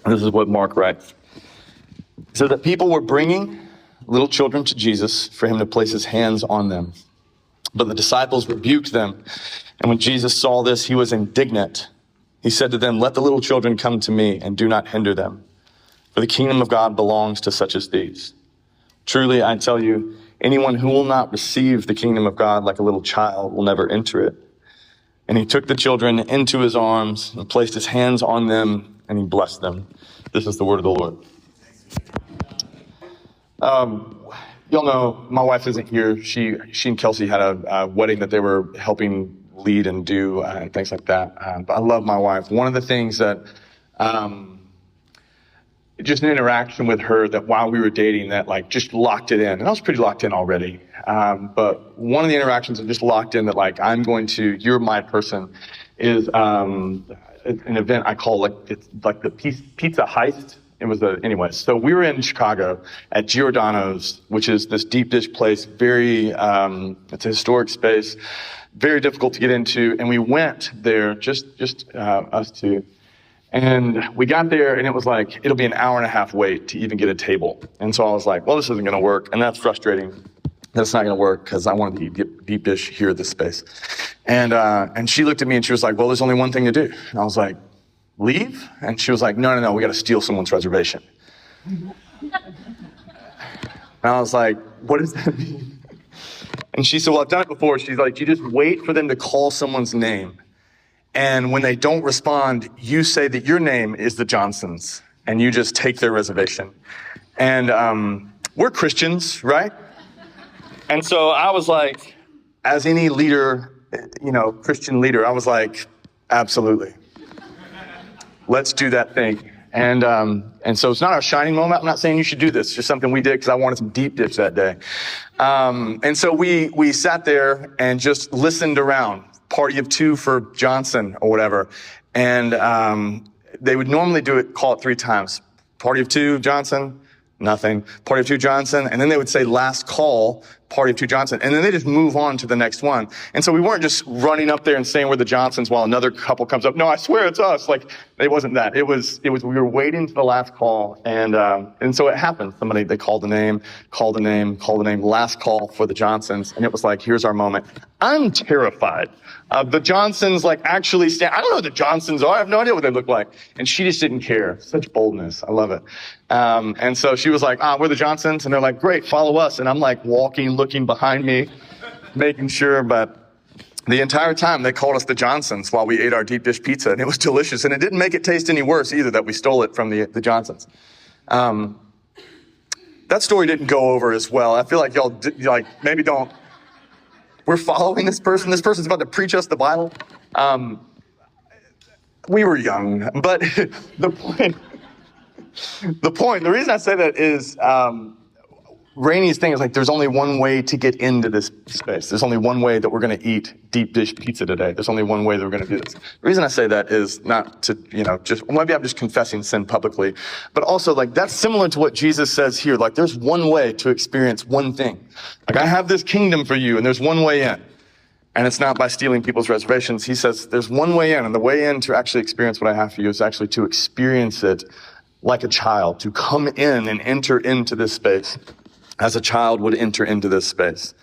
This is what Mark writes. It says that people were bringing little children to Jesus for him to place his hands on them. But the disciples rebuked them. And when Jesus saw this, he was indignant. He said to them, "Let the little children come to me and do not hinder them. For the kingdom of God belongs to such as these. Truly, I tell you, anyone who will not receive the kingdom of God like a little child will never enter it." And he took the children into his arms and placed his hands on them, and he blessed them. This is the word of the Lord. Y'all know my wife isn't here. She and Kelsey had a wedding that they were helping lead and do and things like that. But I love my wife. One of the things that just an interaction with her that while we were dating that like just locked it in. And I was pretty locked in already. But one of the interactions that just locked in that like, you're my person is an event I call it's like the pizza heist. It was anyway. So we were in Chicago at Giordano's, which is this deep dish place. It's a historic space, very difficult to get into. And we went there, just us two. And we got there and it was like, it'll be an hour and a half wait to even get a table. And so I was like, well, this isn't going to work. And that's frustrating. That's not going to work because I wanted to eat deep dish here at this space. And she looked at me and she was like, well, there's only one thing to do. And I was like, leave? And she was like, no, we got to steal someone's reservation. And I was like, what does that mean? And she said, well, I've done it before. She's like, you just wait for them to call someone's name. And when they don't respond, you say that your name is the Johnsons and you just take their reservation. And we're Christians, right? And so I was like, as any leader, Christian leader, I was like, absolutely. Let's do that thing. And so it's not our shining moment. I'm not saying you should do this. It's just something we did because I wanted some deep dish that day. And so we sat there and just listened around. Party of two for Johnson or whatever. And they would normally call it 3 times. Party of two, Johnson, nothing. Party of two, Johnson. And then they would say last call, party of two, Johnson. And then they just move on to the next one. And so we weren't just running up there and saying we're the Johnsons while another couple comes up. No, I swear it's us. Like, it wasn't that. It was, we were waiting to the last call. And so it happened. They called the name, last call for the Johnsons. And it was like, here's our moment. I'm terrified. The Johnsons actually stand. I don't know what the Johnsons are. I have no idea what they look like. And she just didn't care. Such boldness. I love it. And so she was like, we're the Johnsons. And they're like, great, follow us. And I'm like walking, looking behind me, making sure. But the entire time they called us the Johnsons while we ate our deep dish pizza. And it was delicious. And it didn't make it taste any worse either that we stole it from the Johnsons. That story didn't go over as well. I feel like y'all maybe don't. We're following this person. This person's about to preach us the Bible. We were young, but the reason I say that is Rainey's thing is there's only one way to get into this space. There's only one way that we're going to eat deep dish pizza today. There's only one way that we're going to do this. The reason I say that is not to, maybe I'm just confessing sin publicly, but also that's similar to what Jesus says here. There's one way to experience one thing. I have this kingdom for you and there's one way in. And it's not by stealing people's reservations. He says there's one way in, and the way in to actually experience what I have for you is actually to experience it like a child, to come in and enter into this space as a child would enter into this space.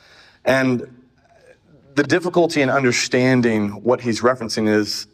And the difficulty in understanding what he's referencing is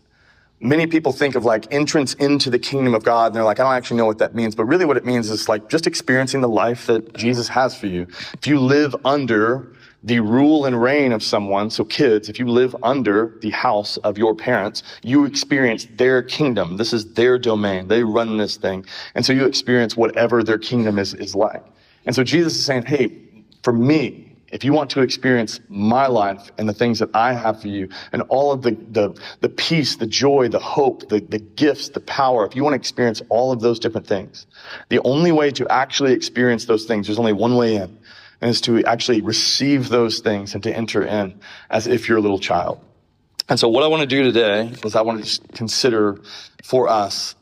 many people think of entrance into the kingdom of God, and they're like, I don't actually know what that means. But really what it means is just experiencing the life that Jesus has for you. If you live under the rule and reign of someone, so kids, if you live under the house of your parents, you experience their kingdom. This is their domain. They run this thing. And so you experience whatever their kingdom is like. And so Jesus is saying, hey, for me, if you want to experience my life and the things that I have for you and all of the peace, the joy, the hope, the gifts, the power, if you want to experience all of those different things, the only way to actually experience those things, there's only one way in, and is to actually receive those things and to enter in as if you're a little child. And so what I want to do today is I want to just consider for us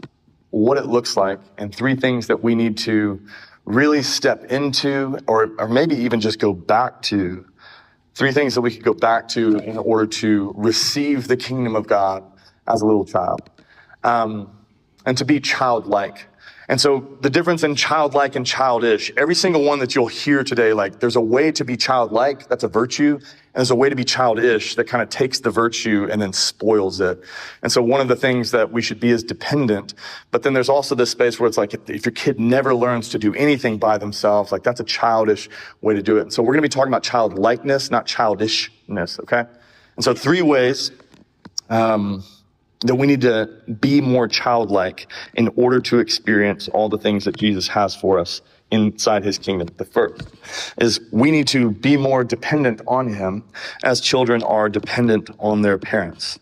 what it looks like and 3 things that we need to really step into or maybe even just go back to. 3 things that we could go back to in order to receive the kingdom of God as a little child. and to be childlike. And so the difference in childlike and childish, every single one that you'll hear today, like there's a way to be childlike, that's a virtue, and there's a way to be childish that kind of takes the virtue and then spoils it. And so one of the things that we should be is dependent, but then there's also this space where it's like if your kid never learns to do anything by themselves, like that's a childish way to do it. And so we're going to be talking about childlikeness, not childishness, okay? And so 3 ways that we need to be more childlike in order to experience all the things that Jesus has for us inside his kingdom. The first is we need to be more dependent on him as children are dependent on their parents.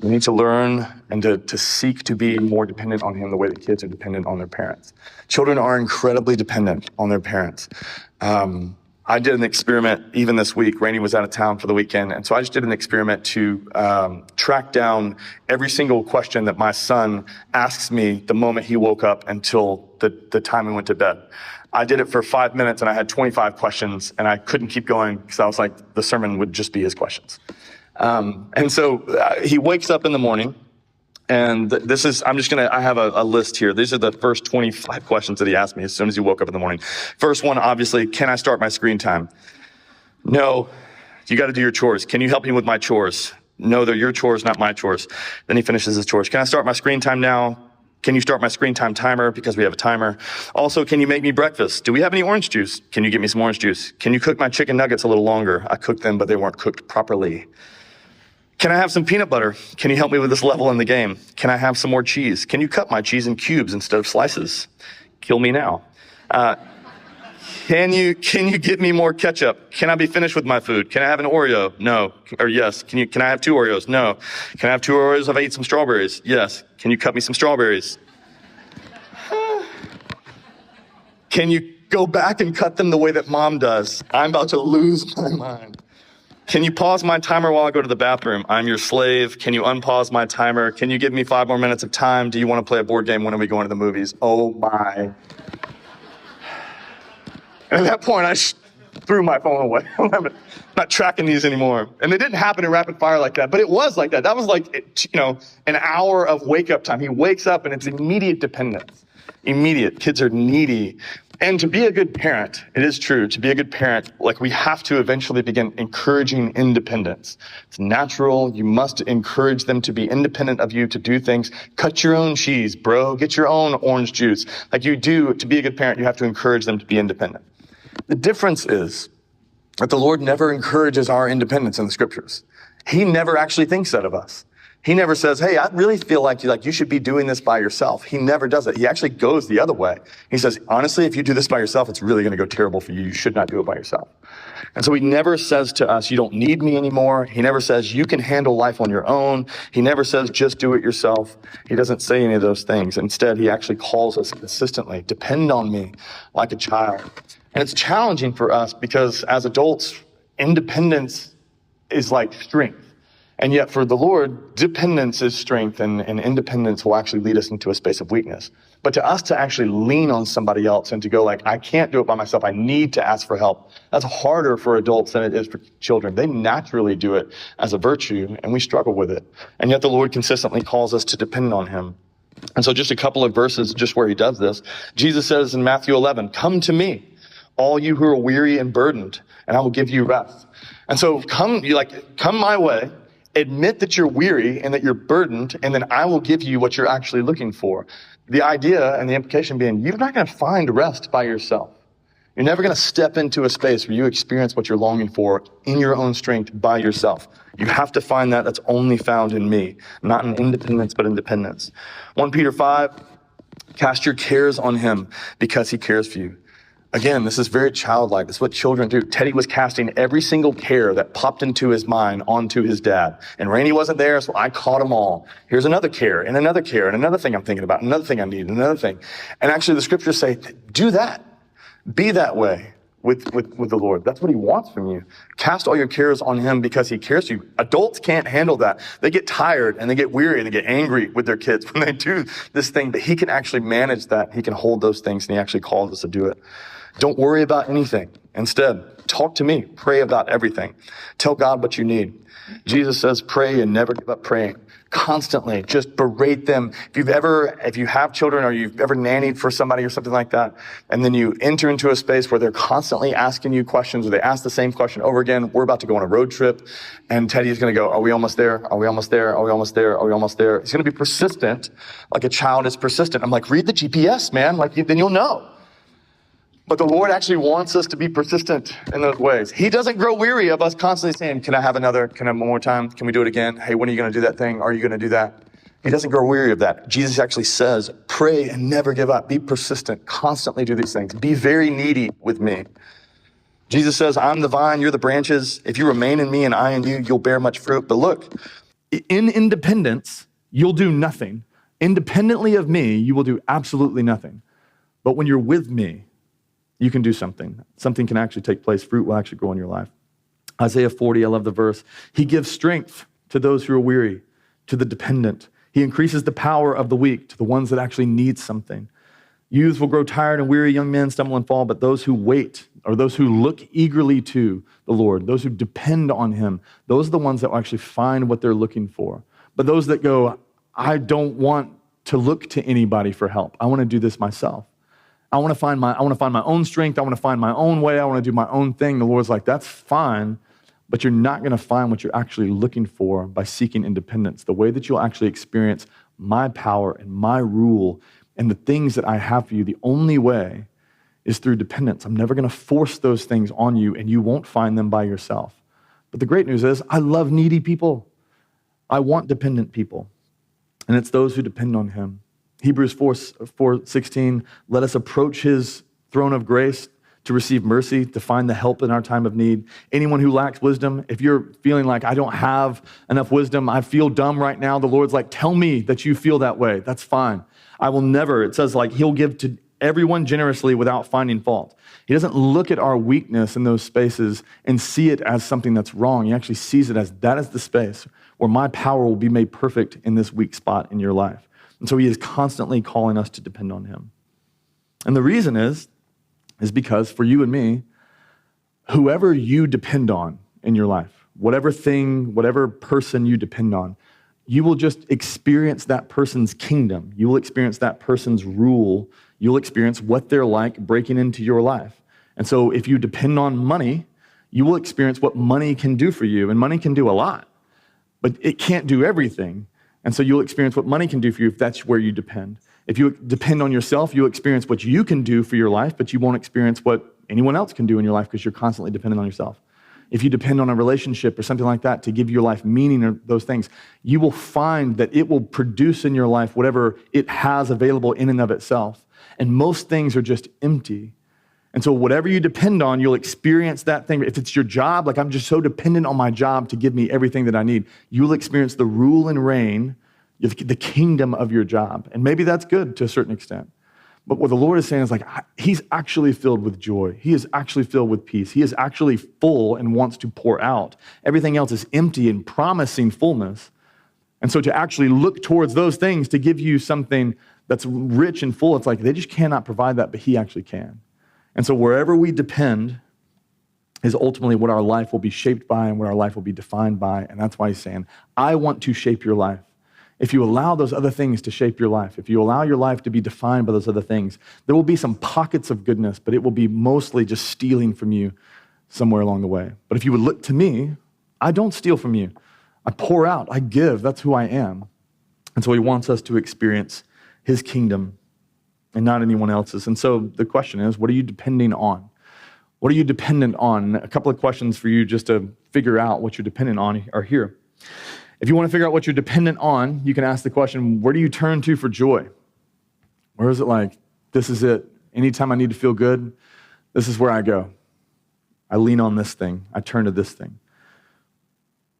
We need to learn and to seek to be more dependent on him the way that kids are dependent on their parents. Children are incredibly dependent on their parents. I did an experiment even this week. Rainey was out of town for the weekend. And so I just did an experiment to track down every single question that my son asks me the moment he woke up until the time we went to bed. I did it for 5 minutes and I had 25 questions and I couldn't keep going because I was like, the sermon would just be his questions. And so he wakes up in the morning. And this is, I have a list here. These are the first 25 questions that he asked me as soon as he woke up in the morning. First one, obviously, can I start my screen time? No, you got to do your chores. Can you help me with my chores? No, they're your chores, not my chores. Then he finishes his chores. Can I start my screen time now? Can you start my screen time timer? Because we have a timer. Also, can you make me breakfast? Do we have any orange juice? Can you get me some orange juice? Can you cook my chicken nuggets a little longer? I cooked them, but they weren't cooked properly. Can I have some peanut butter? Can you help me with this level in the game? Can I have some more cheese? Can you cut my cheese in cubes instead of slices? Kill me now. Can you get me more ketchup? Can I be finished with my food? Can I have an Oreo? No. Or yes. Can I have 2 Oreos? No. Can I have 2 Oreos if I eat some strawberries? Yes. Can you cut me some strawberries? Can you go back and cut them the way that mom does? I'm about to lose my mind. Can you pause my timer while I go to the bathroom? I'm your slave. Can you unpause my timer? Can you give me 5 more minutes of time? Do you want to play a board game? When are we going to the movies? Oh my. And at that point, I threw my phone away. I'm not tracking these anymore. And it didn't happen in rapid fire like that, but it was like that. That was like, an hour of wake up time. He wakes up and it's immediate dependence. Immediate. Kids are needy. And to be a good parent, it is true, to be a good parent, like we have to eventually begin encouraging independence. It's natural. You must encourage them to be independent of you, to do things. Cut your own cheese, bro. Get your own orange juice. Like you do, to be a good parent, you have to encourage them to be independent. The difference is that the Lord never encourages our independence in the scriptures. He never actually thinks that of us. He never says, hey, I really feel like you should be doing this by yourself. He never does it. He actually goes the other way. He says, honestly, if you do this by yourself, it's really going to go terrible for you. You should not do it by yourself. And so he never says to us, you don't need me anymore. He never says you can handle life on your own. He never says just do it yourself. He doesn't say any of those things. Instead, he actually calls us consistently, depend on me like a child. And it's challenging for us because as adults, independence is like strength. And yet for the Lord, dependence is strength and independence will actually lead us into a space of weakness. But to us to actually lean on somebody else and to go like, I can't do it by myself. I need to ask for help. That's harder for adults than it is for children. They naturally do it as a virtue and we struggle with it. And yet the Lord consistently calls us to depend on him. And so just a couple of verses just where he does this. Jesus says in Matthew 11, come to me, all you who are weary and burdened, and I will give you rest. And so come my way. Admit that you're weary and that you're burdened, and then I will give you what you're actually looking for. The idea and the implication being, you're not going to find rest by yourself. You're never going to step into a space where you experience what you're longing for in your own strength by yourself. You have to find that. That's only found in me, not in independence, but in dependence. 1 Peter 5, cast your cares on him because he cares for you. Again, this is very childlike. This is what children do. Teddy was casting every single care that popped into his mind onto his dad. And Rainey wasn't there, so I caught them all. Here's another care, and another care, and another thing I'm thinking about, another thing I need, and another thing. And actually the scriptures say, do that. Be that way with the Lord. That's what he wants from you. Cast all your cares on him because he cares for you. Adults can't handle that. They get tired and they get weary and they get angry with their kids when they do this thing, but he can actually manage that. He can hold those things and he actually calls us to do it. Don't worry about anything. Instead, talk to me. Pray about everything. Tell God what you need. Jesus says, pray and never give up praying. constantly. Just berate them. If you have children or you've ever nannied for somebody or something like that, and then you enter into a space where they're constantly asking you questions or they ask the same question over again. We're about to go on a road trip and Teddy's going to go, are we almost there? Are we almost there? Are we almost there? Are we almost there? He's going to be persistent like a child is persistent. I'm like, read the GPS, man. Then you'll know. But the Lord actually wants us to be persistent in those ways. He doesn't grow weary of us constantly saying, can I have one more time? Can we do it again? Hey, when are you going to do that thing? Are you going to do that? He doesn't grow weary of that. Jesus actually says, pray and never give up. Be persistent. Constantly do these things. Be very needy with me. Jesus says, I'm the vine, you're the branches. If you remain in me and I in you, you'll bear much fruit. But look, in independence, you'll do nothing. Independently of me, you will do absolutely nothing. But when you're with me, you can do something. Something can actually take place. Fruit will actually grow in your life. Isaiah 40, I love the verse. He gives strength to those who are weary, to the dependent. He increases the power of the weak, to the ones that actually need something. Youths will grow tired and weary, young men stumble and fall, but those who wait, or those who look eagerly to the Lord, those who depend on him, those are the ones that will actually find what they're looking for. But those that go, I don't want to look to anybody for help. I want to do this myself. I want to find my own strength. I want to find my own way. I want to do my own thing. The Lord's like, that's fine, but you're not going to find what you're actually looking for by seeking independence. The way that you'll actually experience my power and my rule and the things that I have for you, the only way is through dependence. I'm never going to force those things on you, and you won't find them by yourself. But the great news is I love needy people. I want dependent people, and it's those who depend on him. Hebrews 4:16, let us approach his throne of grace to receive mercy, to find the help in our time of need. Anyone who lacks wisdom, if you're feeling like I don't have enough wisdom, I feel dumb right now, the Lord's like, tell me that you feel that way. That's fine. I will never, it says like he'll give to everyone generously without finding fault. He doesn't look at our weakness in those spaces and see it as something that's wrong. He actually sees it as that is the space where my power will be made perfect in this weak spot in your life. And so he is constantly calling us to depend on him. And the reason is because for you and me, whoever you depend on in your life, whatever thing, whatever person you depend on, you will just experience that person's kingdom. You will experience that person's rule. You'll experience what they're like breaking into your life. And so if you depend on money, you will experience what money can do for you. And money can do a lot, but it can't do everything. And so you'll experience what money can do for you if that's where you depend. If you depend on yourself, you'll experience what you can do for your life, but you won't experience what anyone else can do in your life because you're constantly dependent on yourself. If you depend on a relationship or something like that to give your life meaning or those things, you will find that it will produce in your life whatever it has available in and of itself. And most things are just empty. And so whatever you depend on, you'll experience that thing. If it's your job, like I'm just so dependent on my job to give me everything that I need, you'll experience the rule and reign, the kingdom of your job. And maybe that's good to a certain extent. But what the Lord is saying is like, he's actually filled with joy. He is actually filled with peace. He is actually full and wants to pour out. Everything else is empty and promising fullness. And so to actually look towards those things to give you something that's rich and full, it's like they just cannot provide that, but he actually can. And so wherever we depend is ultimately what our life will be shaped by and what our life will be defined by. And that's why he's saying, I want to shape your life. If you allow those other things to shape your life, if you allow your life to be defined by those other things, there will be some pockets of goodness, but it will be mostly just stealing from you somewhere along the way. But if you would look to me, I don't steal from you. I pour out, I give. That's who I am. And so he wants us to experience his kingdom and not anyone else's. And so the question is, what are you depending on? What are you dependent on? A couple of questions for you just to figure out what you're dependent on are here. If you want to figure out what you're dependent on, you can ask the question, where do you turn to for joy? Where is it like, this is it. Anytime I need to feel good, this is where I go. I lean on this thing. I turn to this thing.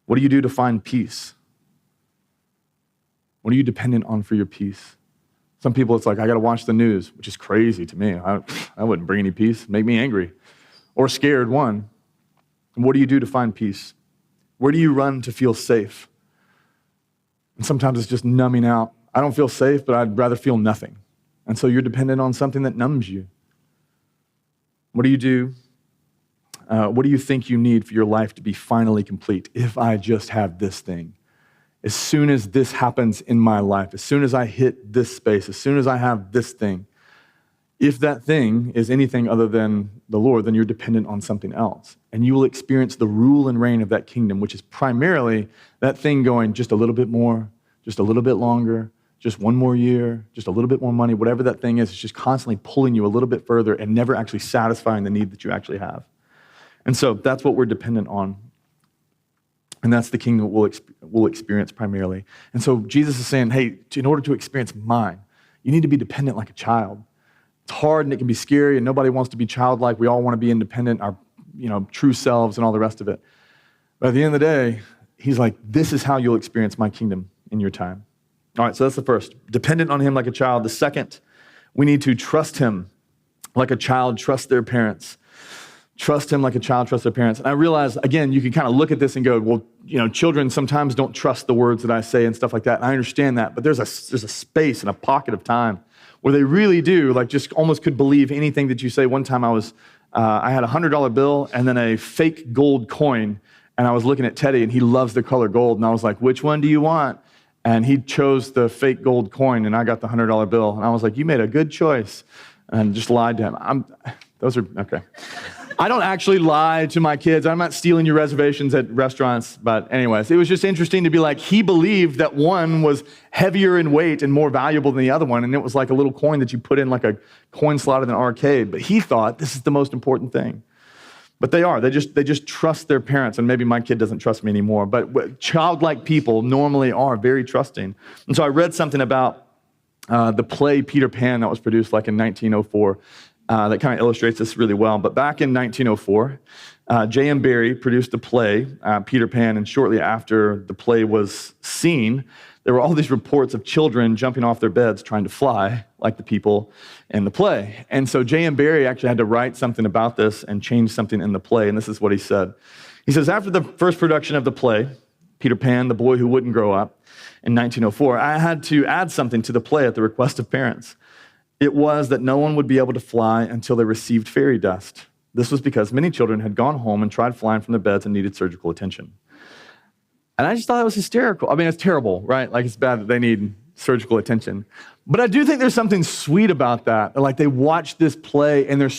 What do you do to find peace? What are you dependent on for your peace? Some people, it's like, I got to watch the news, which is crazy to me. I wouldn't bring any peace, make me angry or scared, one. And what do you do to find peace? Where do you run to feel safe? And sometimes it's just numbing out. I don't feel safe, but I'd rather feel nothing. And so you're dependent on something that numbs you. What do you do? What do you think you need for your life to be finally complete? If I just have this thing. as soon as this happens in my life, as soon as I hit this space, as soon as I have this thing, if that thing is anything other than the Lord, then you're dependent on something else. And you will experience the rule and reign of that kingdom, which is primarily that thing going just a little bit more, just a little bit longer, just one more year, just a little bit more money, whatever that thing is, it's just constantly pulling you a little bit further and never actually satisfying the need that you actually have. And so that's what we're dependent on. And that's the kingdom we'll experience primarily. And so Jesus is saying, hey, in order to experience mine, you need to be dependent like a child. It's hard and it can be scary and nobody wants to be childlike. We all want to be independent, our true selves and all the rest of it. But at the end of the day, he's like, this is how you'll experience my kingdom in your time. All right, so that's the first. Dependent on him like a child. The second, we need to trust him like a child trusts their parents. Trust him like a child trusts their parents. And I realize, again, you can kind of look at this and go, well, children sometimes don't trust the words that I say and stuff like that. And I understand that. But there's a space and a pocket of time where they really do, like just almost could believe anything that you say. One time I had a $100 bill and then a fake gold coin. And I was looking at Teddy and he loves the color gold. And I was like, which one do you want? And he chose the fake gold coin and I got the $100 bill. And I was like, you made a good choice. And just lied to him. Those are, okay. I don't actually lie to my kids. I'm not stealing your reservations at restaurants. But anyways, it was just interesting to be like, he believed that one was heavier in weight and more valuable than the other one. And it was like a little coin that you put in like a coin slot in an arcade. But he thought this is the most important thing. But they are. They just trust their parents. And maybe my kid doesn't trust me anymore. But childlike people normally are very trusting. And so I read something about the play Peter Pan that was produced like in 1904. That kind of illustrates this really well. But back in 1904, J.M. Barrie produced a play, Peter Pan, and shortly after the play was seen, there were all these reports of children jumping off their beds trying to fly like the people in the play. And so J.M. Barrie actually had to write something about this and change something in the play, and this is what he said. He says, after the first production of the play, Peter Pan, the boy who wouldn't grow up, in 1904, I had to add something to the play at the request of parents. It was that no one would be able to fly until they received fairy dust. This was because many children had gone home and tried flying from their beds and needed surgical attention. And I just thought it was hysterical. I mean, it's terrible, right? Like, it's bad that they need surgical attention. But I do think there's something sweet about that. Like, they watch this play and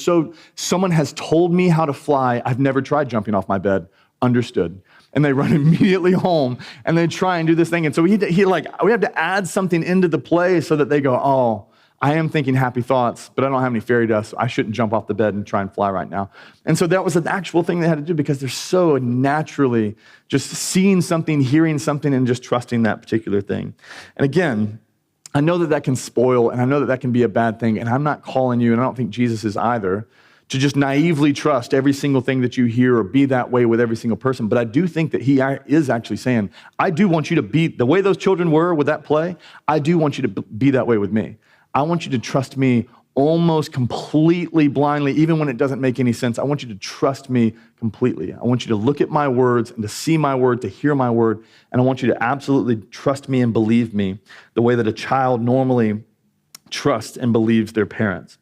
someone has told me how to fly. I've never tried jumping off my bed. Understood. And they run immediately home and they try and do this thing. And so we have to add something into the play so that they go, oh, I am thinking happy thoughts, but I don't have any fairy dust, so I shouldn't jump off the bed and try and fly right now. And so that was an actual thing they had to do because they're so naturally just seeing something, hearing something, and just trusting that particular thing. And again, I know that can spoil, and I know that can be a bad thing, and I'm not calling you, and I don't think Jesus is either, to just naively trust every single thing that you hear or be that way with every single person. But I do think that he is actually saying, I do want you to be, the way those children were with that play, I do want you to be that way with me. I want you to trust me almost completely blindly, even when it doesn't make any sense. I want you to trust me completely. I want you to look at my words and to see my word, to hear my word, and I want you to absolutely trust me and believe me the way that a child normally trusts and believes their parents,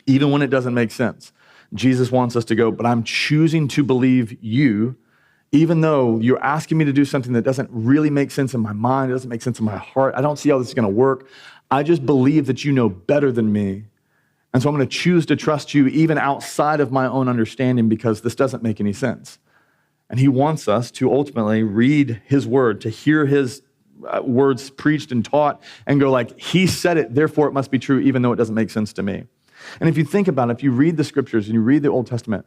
even when it doesn't make sense. Jesus wants us to go, but I'm choosing to believe you, even though you're asking me to do something that doesn't really make sense in my mind, it doesn't make sense in my heart. I don't see how this is going to work. I just believe that you know better than me. And so I'm going to choose to trust you even outside of my own understanding because this doesn't make any sense. And he wants us to ultimately read his word, to hear his words preached and taught and go like, he said it, therefore it must be true, even though it doesn't make sense to me. And if you think about it, if you read the scriptures and you read the Old Testament,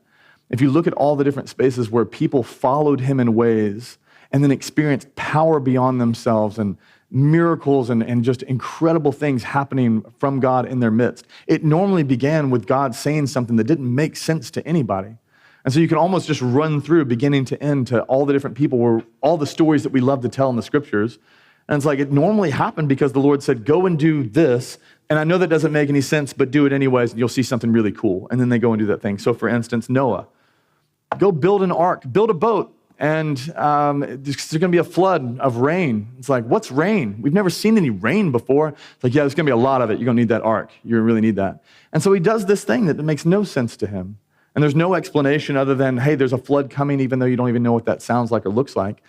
if you look at all the different spaces where people followed him in ways and then experienced power beyond themselves and miracles and just incredible things happening from God in their midst, it normally began with God saying something that didn't make sense to anybody. And so you can almost just run through beginning to end to all the different people where all the stories that we love to tell in the scriptures. And it's like it normally happened because the Lord said, go and do this. And I know that doesn't make any sense, but do it anyways, and you'll see something really cool. And then they go and do that thing. So for instance, Noah, go build an ark, build a boat. And there's going to be a flood of rain. It's like, what's rain? We've never seen any rain before. It's like, yeah, there's going to be a lot of it. You're going to need that ark. You really need that. And so he does this thing that makes no sense to him. And there's no explanation other than, hey, there's a flood coming, even though you don't even know what that sounds like or looks like.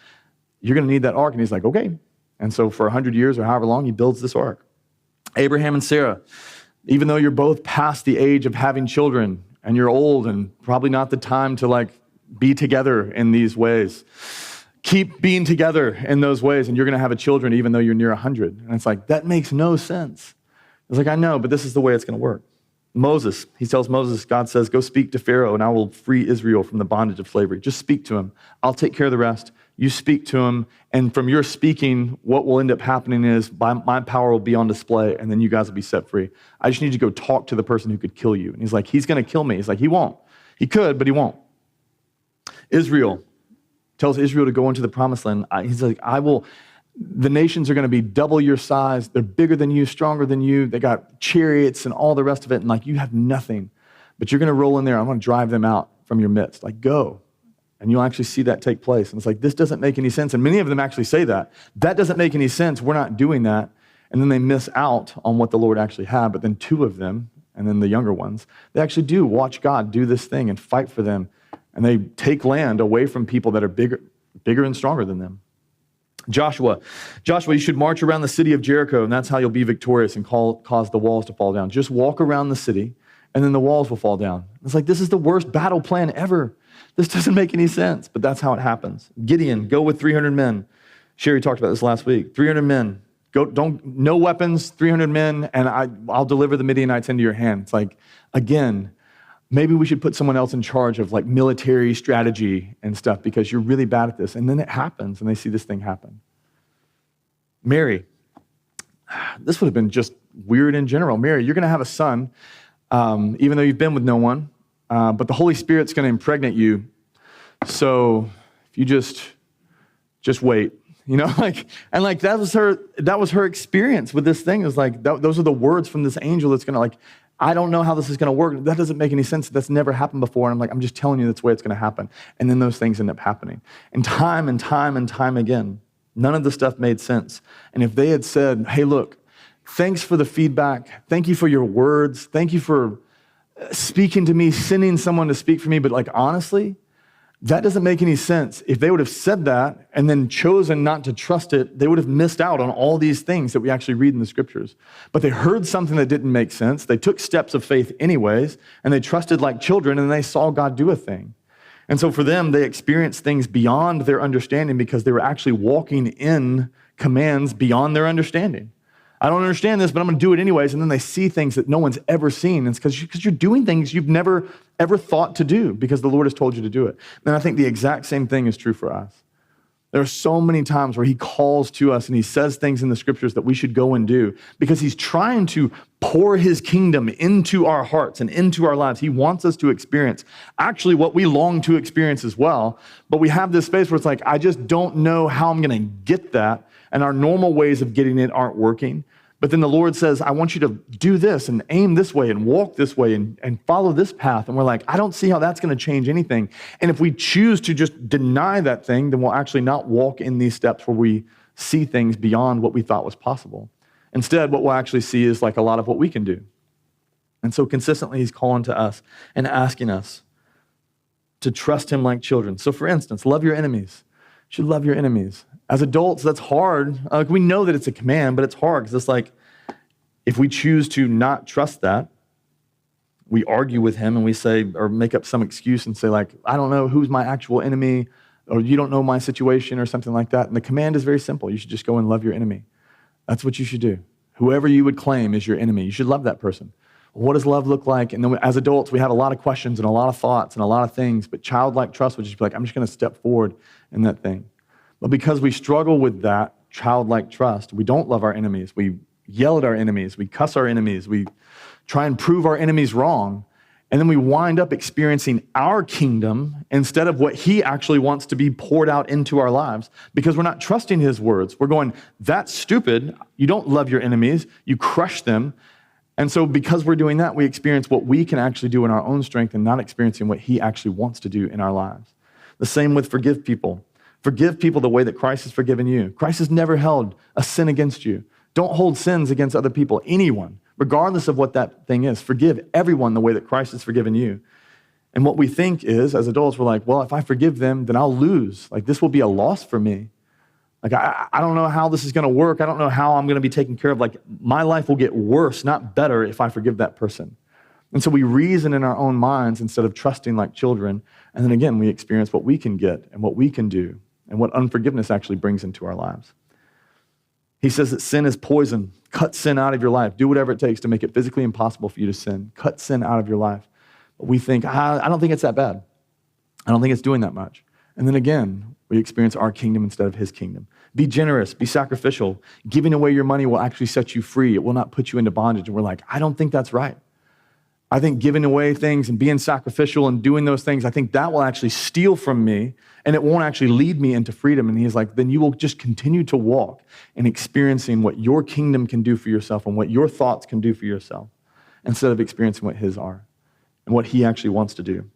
you're going to need that ark. And he's like, okay. And so for 100 years or however long, he builds this ark. Abraham and Sarah, even though you're both past the age of having children and you're old and probably not the time to like be together in these ways, keep being together in those ways and you're going to have a children even though you're near 100. And it's like, that makes no sense. It's like, I know, but this is the way it's going to work. Moses, he tells Moses, God says, go speak to Pharaoh and I will free Israel from the bondage of slavery. Just speak to him. I'll take care of the rest. You speak to him. And from your speaking, what will end up happening is my power will be on display and then you guys will be set free. I just need you to go talk to the person who could kill you. And he's like, he's going to kill me. He's like, he won't. He could, but he won't. Israel tells Israel to go into the promised land. He's like, the nations are going to be double your size. They're bigger than you, stronger than you. They got chariots and all the rest of it. And like, you have nothing, but you're going to roll in there. I'm going to drive them out from your midst. Like, go. And you'll actually see that take place. And it's like, this doesn't make any sense. And many of them actually say that. That doesn't make any sense. We're not doing that. And then they miss out on what the Lord actually had. But then two of them, and then the younger ones, they actually do watch God do this thing and fight for them. And they take land away from people that are bigger and stronger than them. Joshua, you should march around the city of Jericho, and that's how you'll be victorious and cause the walls to fall down. Just walk around the city, and then the walls will fall down. It's like, this is the worst battle plan ever. This doesn't make any sense, but that's how it happens. Gideon, go with 300 men. Sherry talked about this last week. 300 men. No weapons, 300 men, and I'll deliver the Midianites into your hand. It's like, again, maybe we should put someone else in charge of like military strategy and stuff because you're really bad at this. And then it happens and they see this thing happen. Mary, this would have been just weird in general. Mary, you're going to have a son, even though you've been with no one, but the Holy Spirit's going to impregnate you. So if you just wait, that was her experience with this thing. It was like, those are the words from this angel that's going to like, I don't know how this is going to work. That doesn't make any sense. That's never happened before. And I'm like, I'm just telling you that's the way it's going to happen. And then those things end up happening. And time again, none of the stuff made sense. And if they had said, hey, look, thanks for the feedback. Thank you for your words. Thank you for speaking to me, sending someone to speak for me. But like, honestly, that doesn't make any sense. If they would have said that and then chosen not to trust it, they would have missed out on all these things that we actually read in the scriptures. But they heard something that didn't make sense. They took steps of faith anyways, and they trusted like children, and they saw God do a thing. And so for them, they experienced things beyond their understanding because they were actually walking in commands beyond their understanding. I don't understand this, but I'm going to do it anyways. And then they see things that no one's ever seen. It's because you're doing things you've never, ever thought to do because the Lord has told you to do it. And I think the exact same thing is true for us. There are so many times where he calls to us and he says things in the scriptures that we should go and do because he's trying to pour his kingdom into our hearts and into our lives. He wants us to experience actually what we long to experience as well. But we have this space where it's like, I just don't know how I'm going to get that. And our normal ways of getting it aren't working. But then the Lord says, I want you to do this and aim this way and walk this way and follow this path. And we're like, I don't see how that's going to change anything. And if we choose to just deny that thing, then we'll actually not walk in these steps where we see things beyond what we thought was possible. Instead, what we'll actually see is like a lot of what we can do. And so consistently, he's calling to us and asking us to trust him like children. So for instance, love your enemies. You should love your enemies. As adults, that's hard. Like we know that it's a command, but it's hard because it's like if we choose to not trust that, we argue with him and we say or make up some excuse and say like, I don't know who's my actual enemy or you don't know my situation or something like that. And the command is very simple. You should just go and love your enemy. That's what you should do. Whoever you would claim is your enemy, you should love that person. What does love look like? And then as adults, we have a lot of questions and a lot of thoughts and a lot of things, but childlike trust would just be like, I'm just going to step forward in that thing. But because we struggle with that childlike trust, we don't love our enemies. We yell at our enemies. We cuss our enemies. We try and prove our enemies wrong. And then we wind up experiencing our kingdom instead of what he actually wants to be poured out into our lives because we're not trusting his words. We're going, that's stupid. You don't love your enemies. You crush them. And so because we're doing that, we experience what we can actually do in our own strength and not experiencing what he actually wants to do in our lives. The same with forgive people. Forgive people the way that Christ has forgiven you. Christ has never held a sin against you. Don't hold sins against other people, anyone, regardless of what that thing is. Forgive everyone the way that Christ has forgiven you. And what we think is, as adults, we're like, well, if I forgive them, then I'll lose. Like, this will be a loss for me. Like, I don't know how this is going to work. I don't know how I'm going to be taken care of. Like, my life will get worse, not better, if I forgive that person. And so we reason in our own minds instead of trusting like children. And then again, we experience what we can get and what we can do and what unforgiveness actually brings into our lives. He says that sin is poison. Cut sin out of your life. Do whatever it takes to make it physically impossible for you to sin. Cut sin out of your life. But we think, I don't think it's that bad. I don't think it's doing that much. And then again, we experience our kingdom instead of his kingdom. Be generous, be sacrificial. Giving away your money will actually set you free. It will not put you into bondage. And we're like, I don't think that's right. I think giving away things and being sacrificial and doing those things, I think that will actually steal from me and it won't actually lead me into freedom. And he's like, then you will just continue to walk in experiencing what your kingdom can do for yourself and what your thoughts can do for yourself instead of experiencing what his are and what he actually wants to do.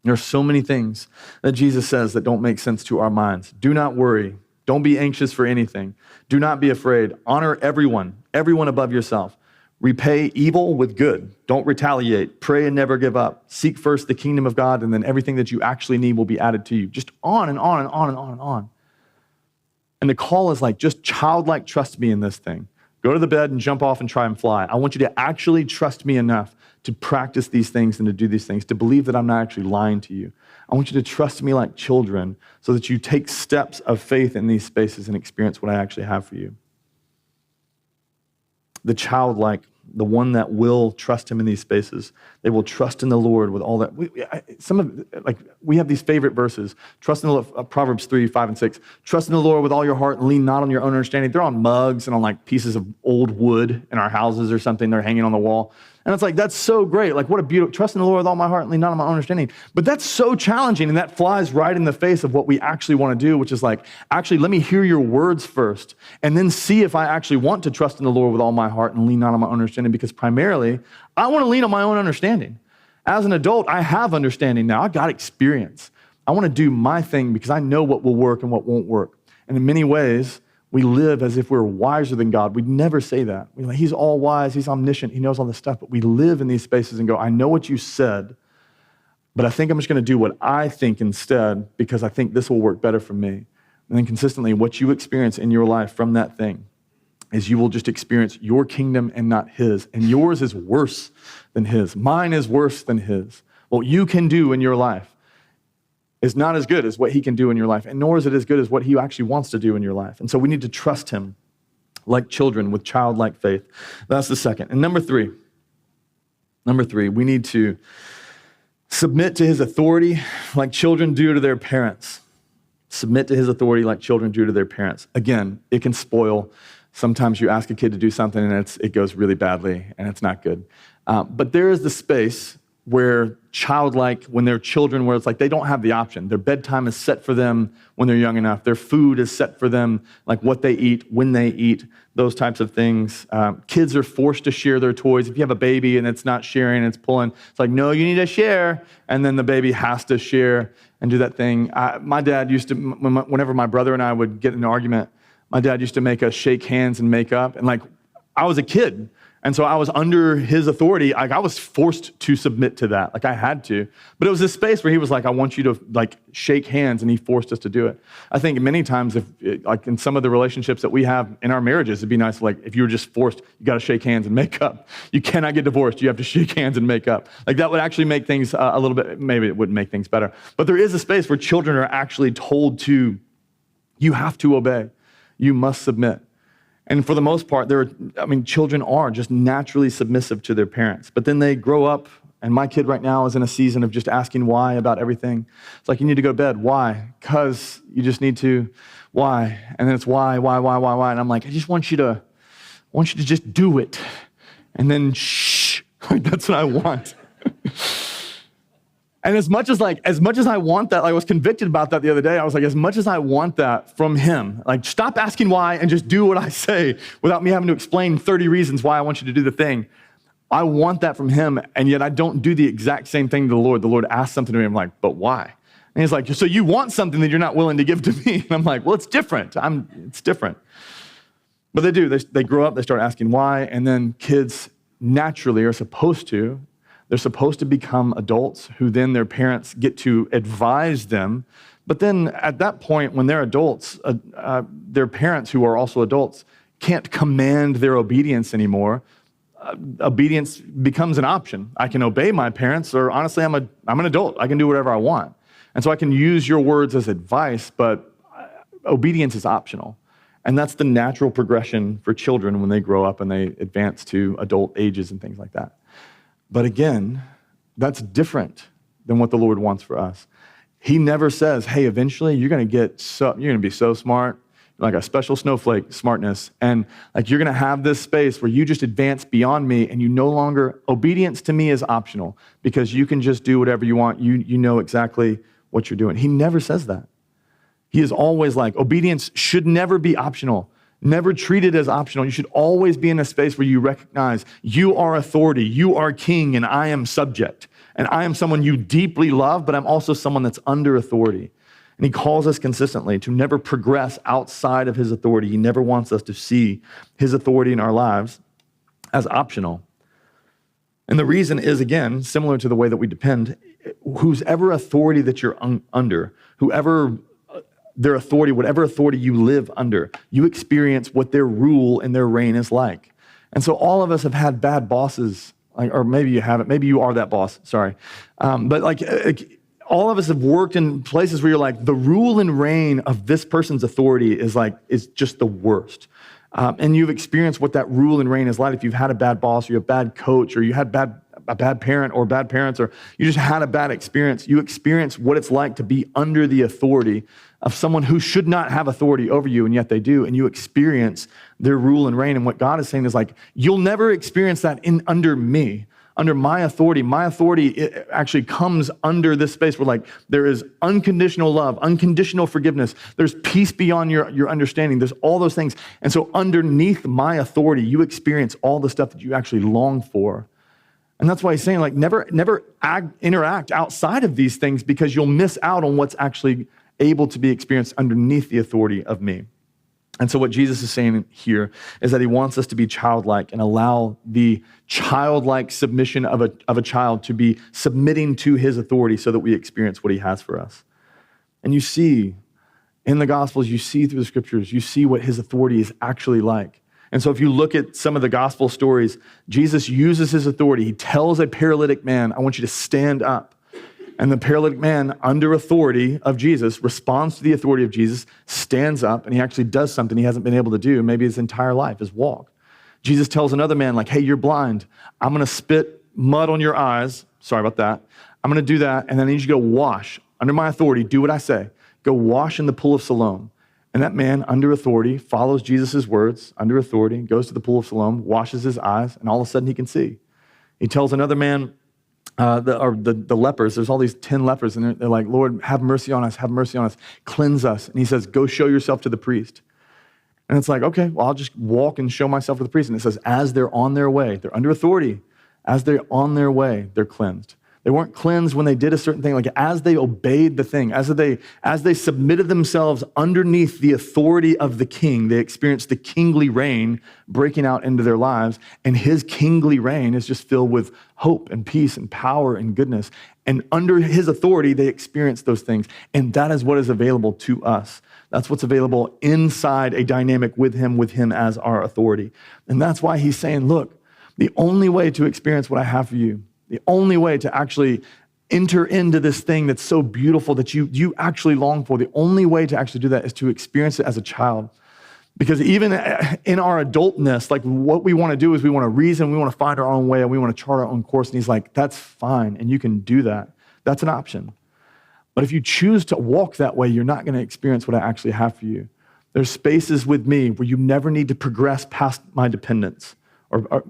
There are so many things that Jesus says that don't make sense to our minds. Do not worry. Don't be anxious for anything. Do not be afraid. Honor everyone above yourself. Repay evil with good. Don't retaliate. Pray and never give up. Seek first the kingdom of God, and then everything that you actually need will be added to you. Just on and on and on and on and on. And the call is like, just childlike trust me in this thing. Go to the bed and jump off and try and fly. I want you to actually trust me enough to practice these things and to do these things, to believe that I'm not actually lying to you. I want you to trust me like children so that you take steps of faith in these spaces and experience what I actually have for you. The childlike, the one that will trust him in these spaces, they will trust in the Lord with all that. We have these favorite verses. Trust in the Lord, Proverbs 3, 5, and 6. Trust in the Lord with all your heart and lean not on your own understanding. They're on mugs and on like pieces of old wood in our houses or something. They're hanging on the wall. And it's like, that's so great. Like, what a beautiful, trust in the Lord with all my heart and lean not on my own understanding. But that's so challenging, and that flies right in the face of what we actually want to do, which is like, actually, let me hear your words first, and then see if I actually want to trust in the Lord with all my heart and lean not on my own understanding, because primarily, I want to lean on my own understanding. As an adult, I have understanding now. I got experience. I want to do my thing because I know what will work and what won't work. And in many ways, we live as if we're wiser than God. We'd never say that. We're like, he's all wise, he's omniscient, he knows all this stuff. But we live in these spaces and go, I know what you said, but I think I'm just going to do what I think instead because I think this will work better for me. And then consistently, what you experience in your life from that thing is you will just experience your kingdom and not his. And yours is worse than his. Mine is worse than his. What you can do in your life is not as good as what he can do in your life, and nor is it as good as what he actually wants to do in your life. And so we need to trust him like children with childlike faith. That's the second. And number three, we need to submit to his authority like children do to their parents. Submit to his authority like children do to their parents. Again, it can spoil. Sometimes you ask a kid to do something and it goes really badly and it's not good. But there is the space where childlike, when they're children, where it's like they don't have the option. Their bedtime is set for them when they're young enough. Their food is set for them, like what they eat, when they eat, those types of things. Kids are forced to share their toys. If you have a baby and it's not sharing, it's pulling, it's like, no, you need to share. And then the baby has to share and do that thing. My dad used to, whenever my brother and I would get in an argument, my dad used to make us shake hands and make up. And like, I was a kid. And so I was under his authority. Like, I was forced to submit to that. Like, I had to. But it was this space where he was like, I want you to like shake hands, and he forced us to do it. I think many times, like in some of the relationships that we have in our marriages, it'd be nice, like if you were just forced, you got to shake hands and make up. You cannot get divorced. You have to shake hands and make up. Like, that would actually make things a little bit, maybe it wouldn't make things better. But there is a space where children are actually told to, you have to obey. You must submit. And for the most part, children are just naturally submissive to their parents. But then they grow up, and my kid right now is in a season of just asking why about everything. It's like, you need to go to bed. Why? Because you just need to. Why? And then it's why? And I'm like, I want you to just do it. And then shh, like, that's what I want. And as much as I want that, like, I was convicted about that the other day. I was like, as much as I want that from him, like, stop asking why and just do what I say without me having to explain 30 reasons why I want you to do the thing. I want that from him, and yet I don't do the exact same thing to the Lord. The Lord asks something to me, I'm like, but why? And he's like, so you want something that you're not willing to give to me? And I'm like, well, it's different. It's different. But they do. They grow up, they start asking why, and then kids naturally are supposed to. They're supposed to become adults who then their parents get to advise them. But then at that point, when they're adults, their parents who are also adults can't command their obedience anymore. Obedience becomes an option. I can obey my parents, or honestly, I'm an adult. I can do whatever I want. And so I can use your words as advice, but obedience is optional. And that's the natural progression for children when they grow up and they advance to adult ages and things like that. But again, that's different than what the Lord wants for us. He never says, hey, eventually you're going to be so smart, like a special snowflake smartness, and like you're going to have this space where you just advance beyond me, and you no longer, obedience to me is optional because you can just do whatever you want. You know exactly what you're doing. He never says that. He is always like, obedience should never be optional. Never treat it as optional. You should always be in a space where you recognize you are authority, you are king, and I am subject. And I am someone you deeply love, but I'm also someone that's under authority. And he calls us consistently to never progress outside of his authority. He never wants us to see his authority in our lives as optional. And the reason is, again, similar to the way that we depend, whoever authority that you're under, whoever their authority, whatever authority you live under, you experience what their rule and their reign is like. And so all of us have had bad bosses, or maybe you haven't, maybe you are that boss, sorry. But all of us have worked in places where you're like, the rule and reign of this person's authority is just the worst. And you've experienced what that rule and reign is like. If you've had a bad boss, or you have a bad coach, or you had a bad parent or bad parents, or you just had a bad experience, you experience what it's like to be under the authority of someone who should not have authority over you, and yet they do, and you experience their rule and reign. And what God is saying is like, you'll never experience that under me, under my authority. My authority, it actually comes under this space where like there is unconditional love, unconditional forgiveness. There's peace beyond your understanding. There's all those things. And so underneath my authority, you experience all the stuff that you actually long for. And that's why he's saying like, never interact outside of these things, because you'll miss out on what's actually able to be experienced underneath the authority of me. And so what Jesus is saying here is that he wants us to be childlike and allow the childlike submission of a child to be submitting to his authority so that we experience what he has for us. And you see in the Gospels, you see through the scriptures, you see what his authority is actually like. And so if you look at some of the gospel stories, Jesus uses his authority. He tells a paralytic man, I want you to stand up. And the paralytic man, under authority of Jesus, responds to the authority of Jesus, stands up, and he actually does something he hasn't been able to do maybe his entire life, his walk. Jesus tells another man, like, hey, you're blind. I'm going to spit mud on your eyes. Sorry about that. I'm going to do that, and then I need you to go wash. Under my authority, do what I say. Go wash in the pool of Siloam. And that man, under authority, follows Jesus' words, under authority, goes to the pool of Siloam, washes his eyes, and all of a sudden he can see. He tells another man, the lepers, there's all these 10 lepers, and they're like, Lord, have mercy on us, cleanse us. And he says, go show yourself to the priest. And it's like, okay, well, I'll just walk and show myself to the priest. And it says, as they're on their way, they're under authority, as they're on their way, they're cleansed. They weren't cleansed when they did a certain thing. Like as they obeyed the thing, as they submitted themselves underneath the authority of the king, they experienced the kingly reign breaking out into their lives. And his kingly reign is just filled with hope and peace and power and goodness. And under his authority, they experience those things. And that is what is available to us. That's what's available inside a dynamic with him as our authority. And that's why he's saying, look, the only way to experience what I have for you, the only way to actually enter into this thing that's so beautiful that you actually long for, the only way to actually do that is to experience it as a child. Because even in our adultness, like what we want to do is we want to reason, we want to find our own way, and we want to chart our own course. And he's like, that's fine, and you can do that. That's an option. But if you choose to walk that way, you're not going to experience what I actually have for you. There's spaces with me where you never need to progress past my dependence. Or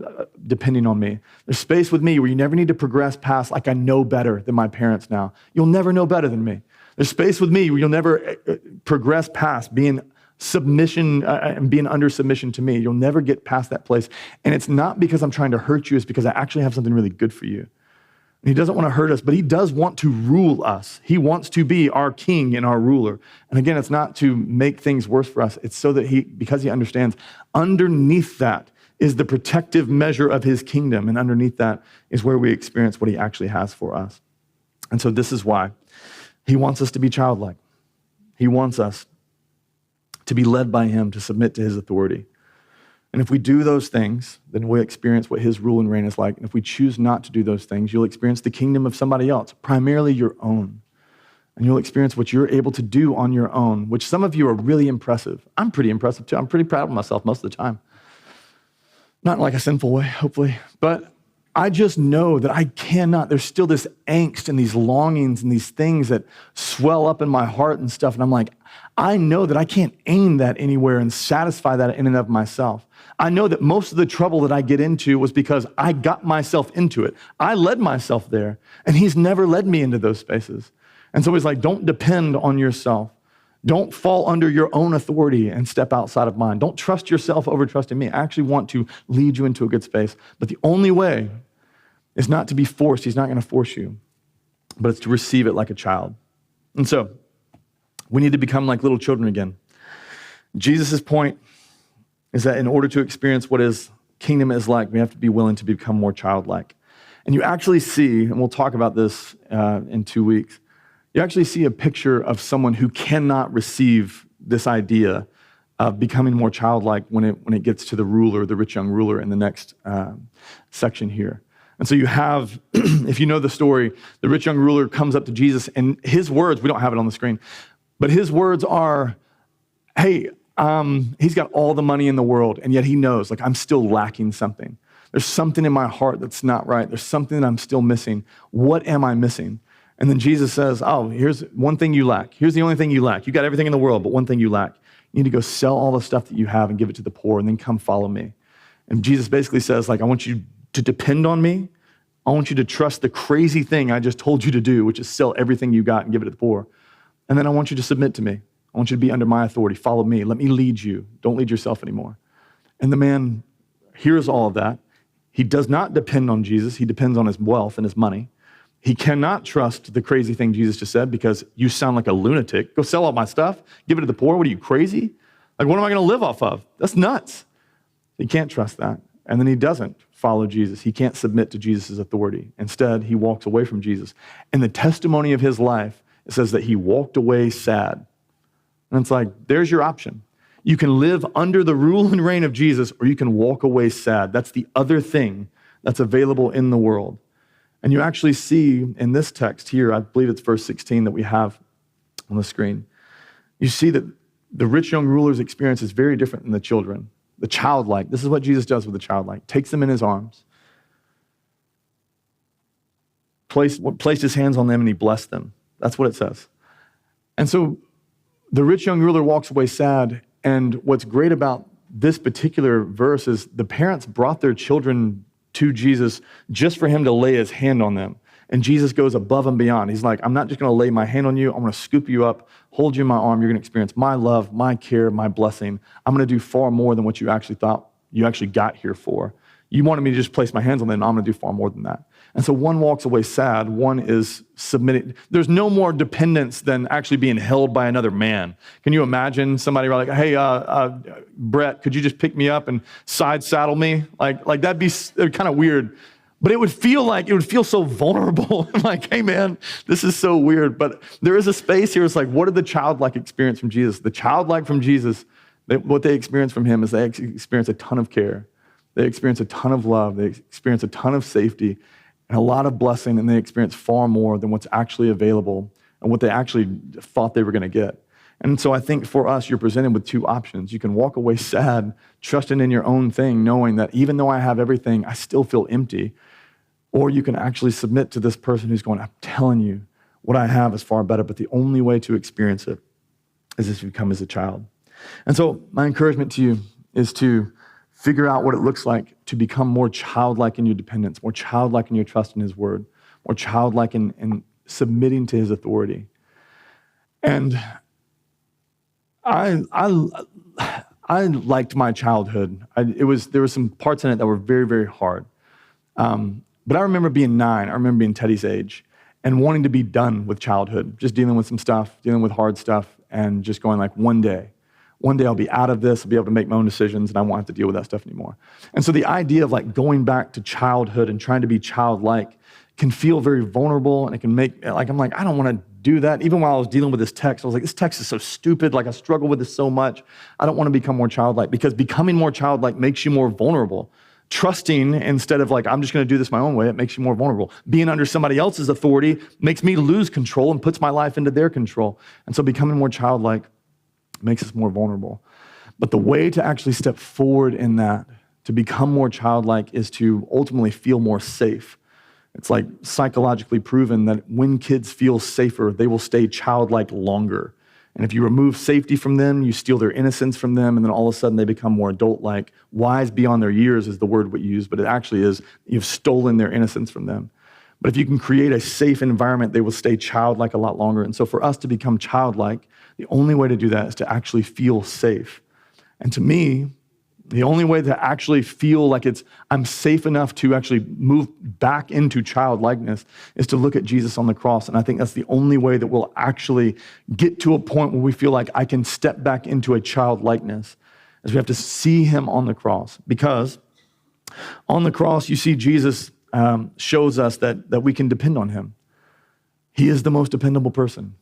depending on me. There's space with me where you never need to progress past like I know better than my parents now. You'll never know better than me. There's space with me where you'll never progress past being submission and being under submission to me. You'll never get past that place. And it's not because I'm trying to hurt you, it's because I actually have something really good for you. And he doesn't want to hurt us, but he does want to rule us. He wants to be our king and our ruler. And again, it's not to make things worse for us. It's so that because he understands underneath that is the protective measure of his kingdom. And underneath that is where we experience what he actually has for us. And so this is why he wants us to be childlike. He wants us to be led by him, to submit to his authority. And if we do those things, then we'll experience what his rule and reign is like. And if we choose not to do those things, you'll experience the kingdom of somebody else, primarily your own. And you'll experience what you're able to do on your own, which some of you are really impressive. I'm pretty impressive too. I'm pretty proud of myself most of the time. Not in like a sinful way, hopefully. But I just know that I cannot. There's still this angst and these longings and these things that swell up in my heart and stuff. And I'm like, I know that I can't aim that anywhere and satisfy that in and of myself. I know that most of the trouble that I get into was because I got myself into it. I led myself there, and he's never led me into those spaces. And so he's like, don't depend on yourself. Don't fall under your own authority and step outside of mine. Don't trust yourself over trusting me. I actually want to lead you into a good space. But the only way is not to be forced. He's not going to force you, but it's to receive it like a child. And so we need to become like little children again. Jesus' point is that in order to experience what his kingdom is like, we have to be willing to become more childlike. And you actually see, and we'll talk about this in 2 weeks, you actually see a picture of someone who cannot receive this idea of becoming more childlike when it gets to the ruler, the rich young ruler in the next section here. And so you have, if you know the story, the rich young ruler comes up to Jesus, and his words, we don't have it on the screen, but his words are, hey, he's got all the money in the world, and yet he knows, like, I'm still lacking something. There's something in my heart that's not right. There's something that I'm still missing. What am I missing? And then Jesus says, oh, here's one thing you lack. Here's the only thing you lack. You got everything in the world, but one thing you lack. You need to go sell all the stuff that you have and give it to the poor, and then come follow me. And Jesus basically says, like, I want you to depend on me. I want you to trust the crazy thing I just told you to do, which is sell everything you got and give it to the poor. And then I want you to submit to me. I want you to be under my authority. Follow me. Let me lead you. Don't lead yourself anymore. And the man hears all of that. He does not depend on Jesus. He depends on his wealth and his money. He cannot trust the crazy thing Jesus just said because you sound like a lunatic. Go sell all my stuff, give it to the poor. What are you, crazy? Like, what am I going to live off of? That's nuts. He can't trust that. And then he doesn't follow Jesus. He can't submit to Jesus' authority. Instead, he walks away from Jesus. And the testimony of his life, it says that he walked away sad. And it's like, there's your option. You can live under the rule and reign of Jesus, or you can walk away sad. That's the other thing that's available in the world. And you actually see in this text here, I believe it's verse 16 that we have on the screen, you see that the rich young ruler's experience is very different than the children. The childlike, this is what Jesus does with the childlike, takes them in his arms, placed his hands on them, and he blessed them. That's what it says. And so the rich young ruler walks away sad, and what's great about this particular verse is the parents brought their children to Jesus just for him to lay his hand on them. And Jesus goes above and beyond. He's like, I'm not just going to lay my hand on you. I'm going to scoop you up, hold you in my arm. You're going to experience my love, my care, my blessing. I'm going to do far more than what you actually thought you actually got here for. You wanted me to just place my hands on them. I'm going to do far more than that. And so one walks away sad. One is submitting. There's no more dependence than actually being held by another man. Can you imagine somebody like, hey, Brett, could you just pick me up and side saddle me? Like that'd be kind of weird. But it would feel so vulnerable. Like, hey man, this is so weird. But there is a space here. It's like, what did the childlike experience from Jesus? The childlike from Jesus, what they experience from him is they experience a ton of care. They experience a ton of love. They experience a ton of safety and a lot of blessing, and they experience far more than what's actually available and what they actually thought they were going to get. And so I think for us, you're presented with two options. You can walk away sad, trusting in your own thing, knowing that even though I have everything, I still feel empty. Or you can actually submit to this person who's going, I'm telling you, what I have is far better, but the only way to experience it is if you come as a child. And so my encouragement to you is to figure out what it looks like to become more childlike in your dependence, more childlike in your trust in his word, more childlike in submitting to his authority. And I liked my childhood. There were some parts in it that were very, very hard. But I remember being 9. I remember being Teddy's age and wanting to be done with childhood, just dealing with some stuff, dealing with hard stuff, and just going like, one day one day I'll be out of this, I'll be able to make my own decisions, and I won't have to deal with that stuff anymore. And so the idea of like going back to childhood and trying to be childlike can feel very vulnerable, and it can make, like, I'm like, I don't want to do that. Even while I was dealing with this text, I was like, this text is so stupid. Like, I struggle with this so much. I don't want to become more childlike, because becoming more childlike makes you more vulnerable. Trusting instead of like, I'm just going to do this my own way, it makes you more vulnerable. Being under somebody else's authority makes me lose control and puts my life into their control. And so becoming more childlike makes us more vulnerable. But the way to actually step forward in that, to become more childlike, is to ultimately feel more safe. It's like psychologically proven that when kids feel safer, they will stay childlike longer. And if you remove safety from them, you steal their innocence from them, and then all of a sudden they become more adult-like. Wise beyond their years is the word we use, but it actually is, you've stolen their innocence from them. But if you can create a safe environment, they will stay childlike a lot longer. And so for us to become childlike, the only way to do that is to actually feel safe. And to me, the only way to actually feel like I'm safe enough to actually move back into childlikeness is to look at Jesus on the cross. And I think that's the only way that we'll actually get to a point where we feel like I can step back into a childlikeness, is we have to see him on the cross. Because on the cross, you see Jesus shows us that we can depend on him. He is the most dependable person.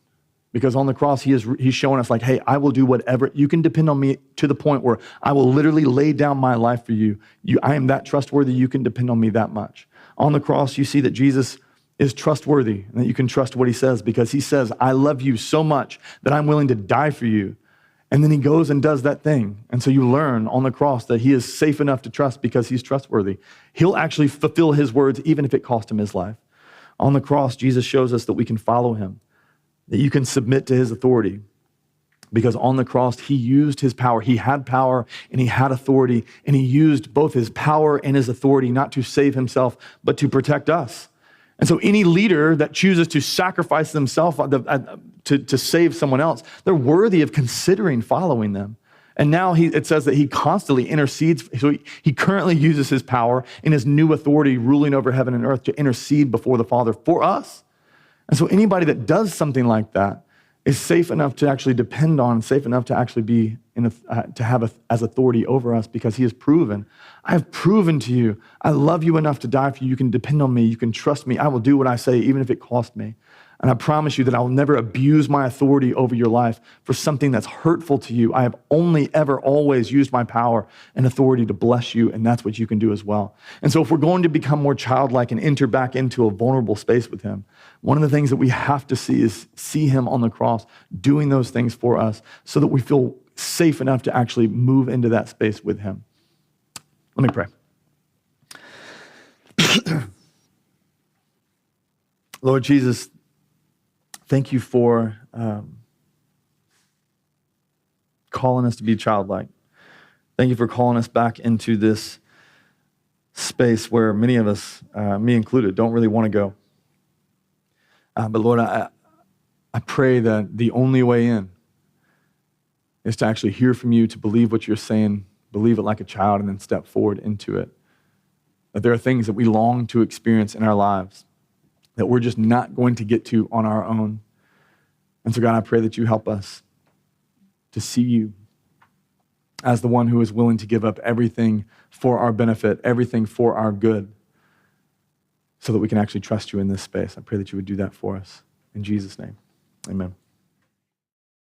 Because on the cross, he's showing us like, hey, I will do whatever. You can depend on me to the point where I will literally lay down my life for you. I am that trustworthy. You can depend on me that much. On the cross, you see that Jesus is trustworthy and that you can trust what he says, because he says, I love you so much that I'm willing to die for you. And then he goes and does that thing. And so you learn on the cross that he is safe enough to trust because he's trustworthy. He'll actually fulfill his words even if it cost him his life. On the cross, Jesus shows us that we can follow him, that you can submit to his authority, because on the cross, he used his power. He had power and he had authority, and he used both his power and his authority not to save himself, but to protect us. And so any leader that chooses to sacrifice themselves to save someone else, they're worthy of considering following them. And now it says that he constantly intercedes. So he currently uses his power and his new authority ruling over heaven and earth to intercede before the Father for us. And so anybody that does something like that is safe enough to actually depend on, safe enough to actually be to have as authority over us, because he has proven, I have proven to you, I love you enough to die for you. You can depend on me. You can trust me. I will do what I say, even if it costs me. And I promise you that I will never abuse my authority over your life for something that's hurtful to you. I have only ever always used my power and authority to bless you, and that's what you can do as well. And so if we're going to become more childlike and enter back into a vulnerable space with him, one of the things that we have to see is see him on the cross doing those things for us so that we feel safe enough to actually move into that space with him. Let me pray. Lord Jesus, thank you for calling us to be childlike. Thank you for calling us back into this space where many of us, me included, don't really want to go. But Lord, I pray that the only way in is to actually hear from you, to believe what you're saying, believe it like a child, and then step forward into it. That there are things that we long to experience in our lives that we're just not going to get to on our own. And so God, I pray that you help us to see you as the one who is willing to give up everything for our benefit, everything for our good, so that we can actually trust you in this space. I pray that you would do that for us. In Jesus' name, amen.